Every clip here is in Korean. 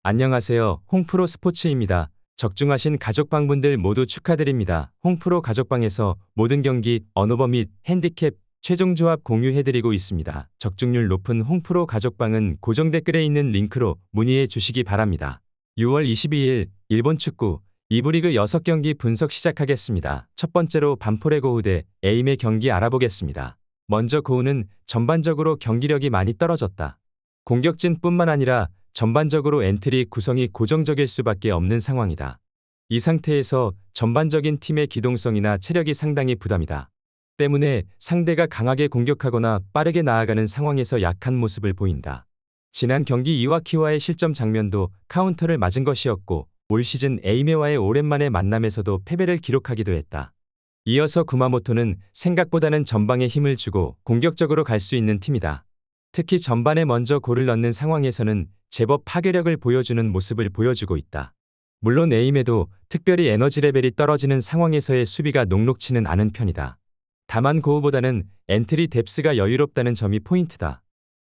안녕하세요. 홍프로 스포츠입니다. 적중하신 가족방분들 모두 축하드립니다. 홍프로 가족방에서 모든 경기, 언오버 및 핸디캡, 최종 조합 공유해드리고 있습니다. 적중률 높은 홍프로 가족방은 고정 댓글에 있는 링크로 문의해 주시기 바랍니다. 6월 22일 일본 축구 2부 리그 6경기 분석 시작하겠습니다. 첫 번째로 반포레 고우 대 에임의 경기 알아보겠습니다. 먼저 고우는 전반적으로 경기력이 많이 떨어졌다. 공격진뿐만 아니라 전반적으로 엔트리 구성이 고정적일 수밖에 없는 상황이다. 이 상태에서 전반적인 팀의 기동성이나 체력이 상당히 부담이다. 때문에 상대가 강하게 공격하거나 빠르게 나아가는 상황에서 약한 모습을 보인다. 지난 경기 이와키와의 실점 장면도 카운터를 맞은 것이었고 올 시즌 에이메와의 오랜만의 만남에서도 패배를 기록하기도 했다. 이어서 구마모토는 생각보다는 전방에 힘을 주고 공격적으로 갈 수 있는 팀이다. 특히 전반에 먼저 골을 넣는 상황에서는 제법 파괴력을 보여주는 모습을 보여주고 있다. 물론 에임에도 특별히 에너지 레벨이 떨어지는 상황에서의 수비가 녹록치는 않은 편이다. 다만 고우보다는 엔트리 뎁스가 여유롭다는 점이 포인트다.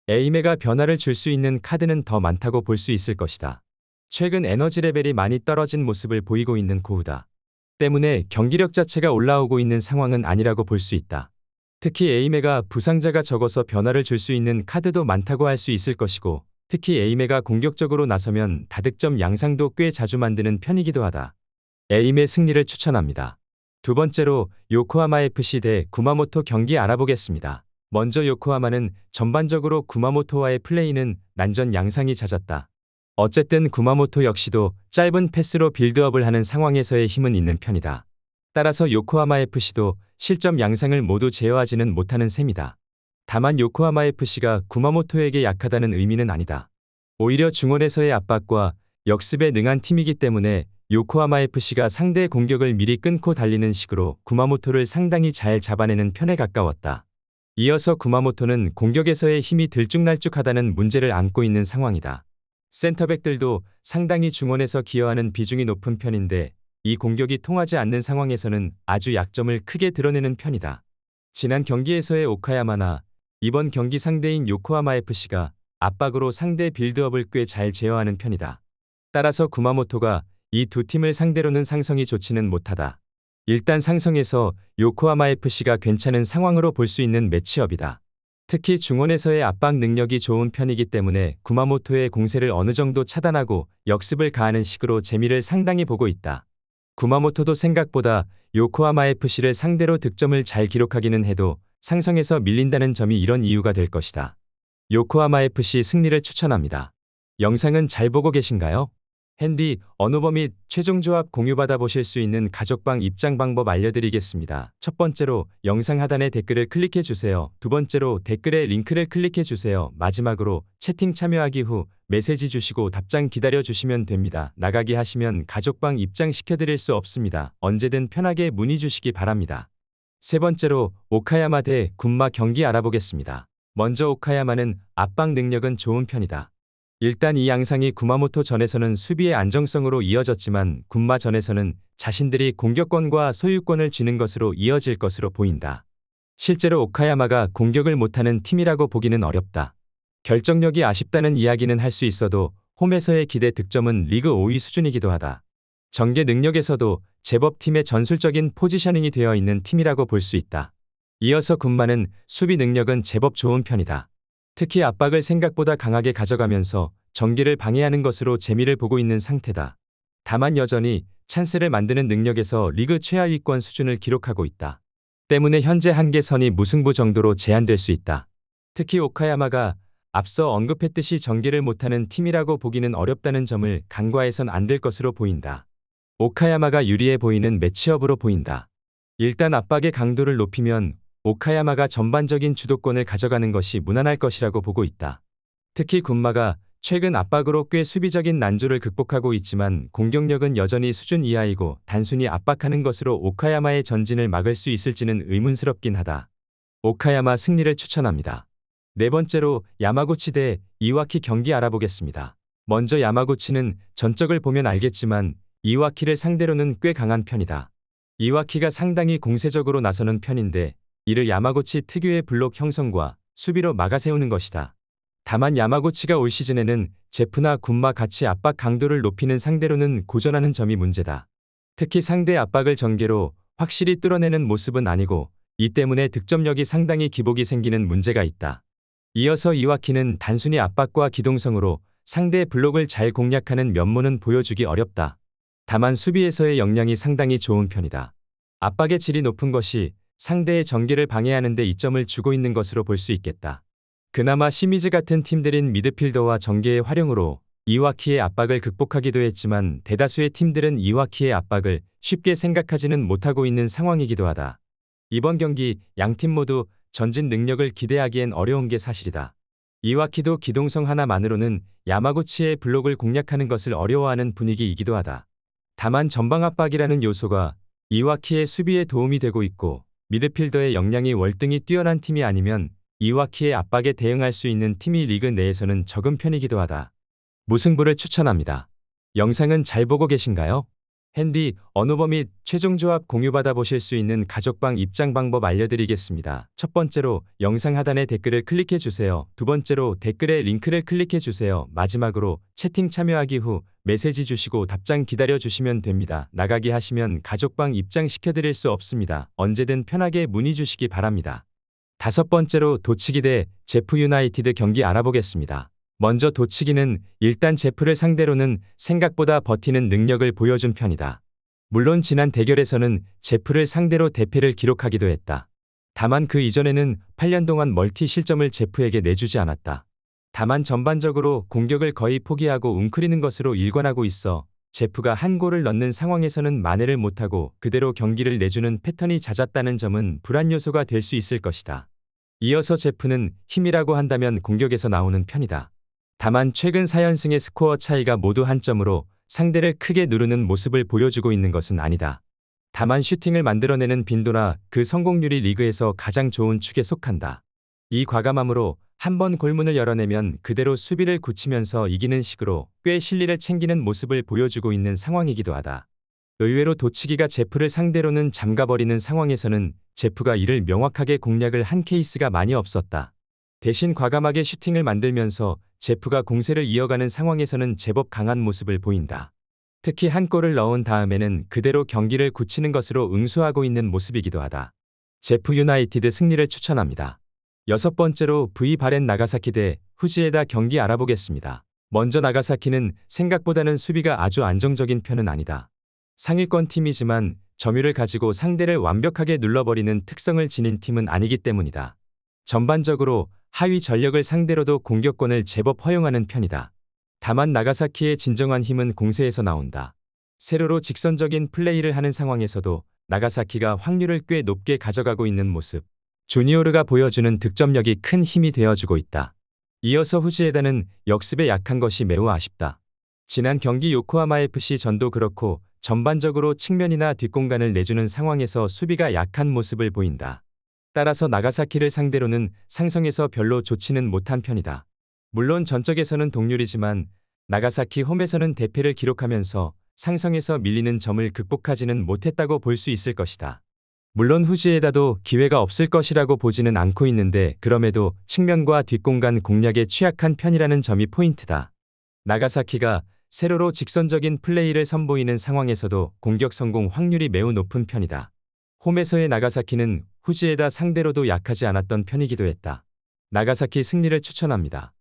에이메가 변화를 줄 수 있는 카드는 더 많다고 볼 수 있을 것이다. 최근 에너지 레벨이 많이 떨어진 모습을 보이고 있는 고우다. 때문에 경기력 자체가 올라오고 있는 상황은 아니라고 볼 수 있다. 특히 에이메가 부상자가 적어서 변화를 줄 수 있는 카드도 많다고 할 수 있을 것이고 특히 에이메가 공격적으로 나서면 다득점 양상도 꽤 자주 만드는 편이기도 하다. 에이메 승리를 추천합니다. 두 번째로 요코하마 FC 대 구마모토 경기 알아보겠습니다. 먼저 요코하마는 전반적으로 구마모토와의 플레이는 난전 양상이 잦았다. 어쨌든 구마모토 역시도 짧은 패스로 빌드업을 하는 상황에서의 힘은 있는 편이다. 따라서 요코하마 FC도 실점 양상을 모두 제어하지는 못하는 셈이다. 다만 요코하마 FC가 구마모토에게 약하다는 의미는 아니다. 오히려 중원에서의 압박과 역습에 능한 팀이기 때문에 요코하마 FC가 상대의 공격을 미리 끊고 달리는 식으로 구마모토를 상당히 잘 잡아내는 편에 가까웠다. 이어서 구마모토는 공격에서의 힘이 들쭉날쭉하다는 문제를 안고 있는 상황이다. 센터백들도 상당히 중원에서 기여하는 비중이 높은 편인데 이 공격이 통하지 않는 상황에서는 아주 약점을 크게 드러내는 편이다. 지난 경기에서의 오카야마나 이번 경기 상대인 요코하마 FC가 압박으로 상대 빌드업을 꽤 잘 제어하는 편이다. 따라서 구마모토가 이 두 팀을 상대로는 상성이 좋지는 못하다. 일단 상성에서 요코하마 FC가 괜찮은 상황으로 볼 수 있는 매치업이다. 특히 중원에서의 압박 능력이 좋은 편이기 때문에 구마모토의 공세를 어느 정도 차단하고 역습을 가하는 식으로 재미를 상당히 보고 있다. 구마모토도 생각보다 요코하마 FC를 상대로 득점을 잘 기록하기는 해도 상성에서 밀린다는 점이 이런 이유가 될 것이다. 요코하마 FC 승리를 추천합니다. 영상은 잘 보고 계신가요? 핸디, 언오버 및 최종 조합 공유받아 보실 수 있는 가족방 입장 방법 알려드리겠습니다. 첫 번째로 영상 하단에 댓글을 클릭해 주세요. 두 번째로 댓글에 링크를 클릭해 주세요. 마지막으로 채팅 참여하기 후 메시지 주시고 답장 기다려 주시면 됩니다. 나가기 하시면 가족방 입장 시켜드릴 수 없습니다. 언제든 편하게 문의 주시기 바랍니다. 세 번째로 오카야마 대 군마 경기 알아보겠습니다. 먼저 오카야마는 압박 능력은 좋은 편이다. 일단 이 양상이 구마모토 전에서는 수비의 안정성으로 이어졌지만 군마 전에서는 자신들이 공격권과 소유권을 쥐는 것으로 이어질 것으로 보인다. 실제로 오카야마가 공격을 못하는 팀이라고 보기는 어렵다. 결정력이 아쉽다는 이야기는 할 수 있어도 홈에서의 기대 득점은 리그 5위 수준이기도 하다. 전개 능력에서도 제법 팀의 전술적인 포지셔닝이 되어 있는 팀이라고 볼 수 있다. 이어서 군마는 수비 능력은 제법 좋은 편이다. 특히 압박을 생각보다 강하게 가져가면서 전개를 방해하는 것으로 재미를 보고 있는 상태다. 다만 여전히 찬스를 만드는 능력에서 리그 최하위권 수준을 기록하고 있다. 때문에 현재 한계선이 무승부 정도로 제한될 수 있다. 특히 오카야마가 앞서 언급했듯이 전개를 못하는 팀이라고 보기는 어렵다는 점을 간과해선 안 될 것으로 보인다. 오카야마가 유리해 보이는 매치업으로 보인다. 일단 압박의 강도를 높이면 오카야마가 전반적인 주도권을 가져가는 것이 무난할 것이라고 보고 있다. 특히 군마가 최근 압박으로 꽤 수비적인 난조를 극복하고 있지만 공격력은 여전히 수준 이하이고 단순히 압박하는 것으로 오카야마의 전진을 막을 수 있을지는 의문스럽긴 하다. 오카야마 승리를 추천합니다. 네 번째로 야마구치 대 이와키 경기 알아보겠습니다. 먼저 야마구치는 전적을 보면 알겠지만 이와키를 상대로는 꽤 강한 편이다. 이와키가 상당히 공세적으로 나서는 편인데 이를 야마구치 특유의 블록 형성과 수비로 막아세우는 것이다. 다만 야마구치가 올 시즌에는 제프나 군마 같이 압박 강도를 높이는 상대로는 고전하는 점이 문제다. 특히 상대 압박을 전개로 확실히 뚫어내는 모습은 아니고 이 때문에 득점력이 상당히 기복이 생기는 문제가 있다. 이어서 이와키는 단순히 압박과 기동성으로 상대의 블록을 잘 공략하는 면모는 보여주기 어렵다. 다만 수비에서의 역량이 상당히 좋은 편이다. 압박의 질이 높은 것이 상대의 전개를 방해하는 데 이점을 주고 있는 것으로 볼 수 있겠다. 그나마 시미즈 같은 팀들인 미드필더와 전개의 활용으로 이와키의 압박을 극복하기도 했지만 대다수의 팀들은 이와키의 압박을 쉽게 생각하지는 못하고 있는 상황이기도 하다. 이번 경기 양팀 모두 전진 능력을 기대하기엔 어려운 게 사실이다. 이와키도 기동성 하나만으로는 야마구치의 블록을 공략하는 것을 어려워하는 분위기이기도 하다. 다만 전방 압박이라는 요소가 이와키의 수비에 도움이 되고 있고 미드필더의 역량이 월등히 뛰어난 팀이 아니면 이와키의 압박에 대응할 수 있는 팀이 리그 내에서는 적은 편이기도 하다. 무승부를 추천합니다. 영상은 잘 보고 계신가요? 핸디, 언어버 및 최종 조합 공유받아 보실 수 있는 가족방 입장 방법 알려드리겠습니다. 첫 번째로 영상 하단에 댓글을 클릭해 주세요. 두 번째로 댓글에 링크를 클릭해 주세요. 마지막으로 채팅 참여하기 후 메시지 주시고 답장 기다려 주시면 됩니다. 나가기 하시면 가족방 입장시켜 드릴 수 없습니다. 언제든 편하게 문의 주시기 바랍니다. 다섯 번째로 도치기 대 제프 유나이티드 경기 알아보겠습니다. 먼저 도치기는 일단 제프를 상대로는 생각보다 버티는 능력을 보여준 편이다. 물론 지난 대결에서는 제프를 상대로 대패를 기록하기도 했다. 다만 그 이전에는 8년 동안 멀티 실점을 제프에게 내주지 않았다. 다만 전반적으로 공격을 거의 포기하고 웅크리는 것으로 일관하고 있어 제프가 한 골을 넣는 상황에서는 만회를 못하고 그대로 경기를 내주는 패턴이 잦았다는 점은 불안 요소가 될 수 있을 것이다. 이어서 제프는 힘이라고 한다면 공격에서 나오는 편이다. 다만 최근 4연승의 스코어 차이가 모두 한 점으로 상대를 크게 누르는 모습을 보여주고 있는 것은 아니다. 다만 슈팅을 만들어내는 빈도나 그 성공률이 리그에서 가장 좋은 축에 속한다. 이 과감함으로 한번 골문을 열어내면 그대로 수비를 굳히면서 이기는 식으로 꽤 실리를 챙기는 모습을 보여주고 있는 상황이기도 하다. 의외로 도치기가 제프를 상대로는 잠가버리는 상황에서는 제프가 이를 명확하게 공략을 한 케이스가 많이 없었다. 대신 과감하게 슈팅을 만들면서 제프가 공세를 이어가는 상황에서는 제법 강한 모습을 보인다. 특히 한 골을 넣은 다음에는 그대로 경기를 굳히는 것으로 응수하고 있는 모습이기도 하다. 제프 유나이티드 승리를 추천합니다. 여섯 번째로 V 바렌 나가사키 대 후지에다 경기 알아보겠습니다. 먼저 나가사키는 생각보다는 수비가 아주 안정적인 편은 아니다. 상위권 팀이지만 점유를 가지고 상대를 완벽하게 눌러버리는 특성을 지닌 팀은 아니기 때문이다. 전반적으로 하위 전력을 상대로도 공격권을 제법 허용하는 편이다. 다만 나가사키의 진정한 힘은 공세에서 나온다. 세로로 직선적인 플레이를 하는 상황에서도 나가사키가 확률을 꽤 높게 가져가고 있는 모습. 주니오르가 보여주는 득점력이 큰 힘이 되어주고 있다. 이어서 후지에다는 역습에 약한 것이 매우 아쉽다. 지난 경기 요코하마 FC 전도 그렇고 전반적으로 측면이나 뒷공간을 내주는 상황에서 수비가 약한 모습을 보인다. 따라서 나가사키를 상대로는 상성에서 별로 좋지는 못한 편이다. 물론 전적에서는 동률이지만 나가사키 홈에서는 대패를 기록하면서 상성에서 밀리는 점을 극복하지는 못했다고 볼 수 있을 것이다. 물론 후지에다도 기회가 없을 것이라고 보지는 않고 있는데 그럼에도 측면과 뒷공간 공략에 취약한 편이라는 점이 포인트다. 나가사키가 세로로 직선적인 플레이를 선보이는 상황에서도 공격 성공 확률이 매우 높은 편이다. 홈에서의 나가사키는 후지에다 상대로도 약하지 않았던 편이기도 했다. 나가사키 승리를 추천합니다.